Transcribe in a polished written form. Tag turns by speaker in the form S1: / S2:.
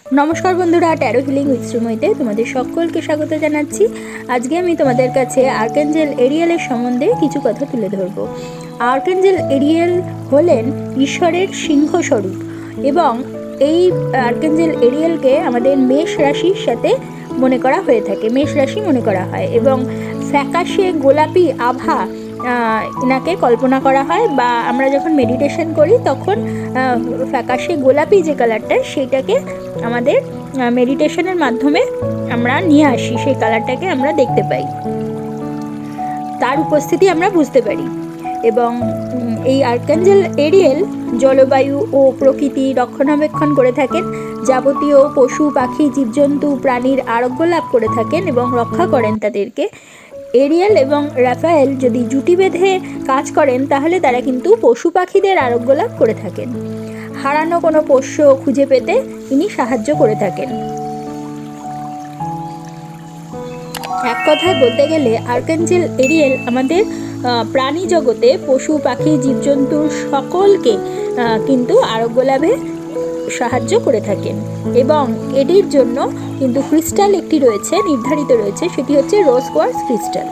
S1: নমস্কার বন্ধুরা, taro healing with শ্রীময়ীতে তোমাদের সকলকে স্বাগত জানাচ্ছি। আজকে আমি তোমাদের কাছে আর্কেঞ্জেল এরিয়েলের সম্বন্ধে কিছু কথা তুলে ধরব। আর্কেঞ্জেল এরিয়েল হলেন ঈশ্বরের সিংহ স্বরূপ এবং এই আর্কেঞ্জেল এরিয়েলকে আমাদের মেষ রাশির সাথে মনে করা হয়ে থাকে, মেষ রাশি মনে করা হয় এবং ফ্যাকাশে গোলাপি আভা এনাকে কল্পনা করা হয়, বা আমরা যখন মেডিটেশন করি তখন ফ্যাকাশে গোলাপি যে কালারটা সেইটাকে আমাদের মেডিটেশনের মাধ্যমে আমরা নিয়ে আসি, সেই কালারটাকে আমরা দেখতে পাই, তার উপস্থিতি আমরা বুঝতে পারি। এবং এই আর্কেঞ্জেল এরিয়েল জলবায়ু ও প্রকৃতি রক্ষণাবেক্ষণ করে থাকেন, যাবতীয় পশু পাখি জীবজন্তু প্রাণীর আরোগ্য লাভ করে থাকেন এবং রক্ষা করেন তাদেরকে। এরিয়েল এবং রাফায়েল যদি জুটি বেঁধে কাজ করেন তাহলে তারা কিন্তু পশু পাখিদের আরোগ্য লাভ করে থাকেন। হারানো কোনো পোষ্য খুঁজে পেতে ইনি সাহায্য করে থাকেন। এক কথায় বলতে গেলে আর্কেঞ্জেল এরিয়েল আমাদের প্রাণী জগতে পশু পাখি জীবজন্তুর সকলকে কিন্তু আরোগ্য লাভে সাহায্য করে থাকেন। এবং এটির জন্য কিন্তু ক্রিস্টাল একটি রয়েছে, নির্ধারিত রয়েছে, সেটি হচ্ছে রোজ কোয়ার্টজ ক্রিস্টাল।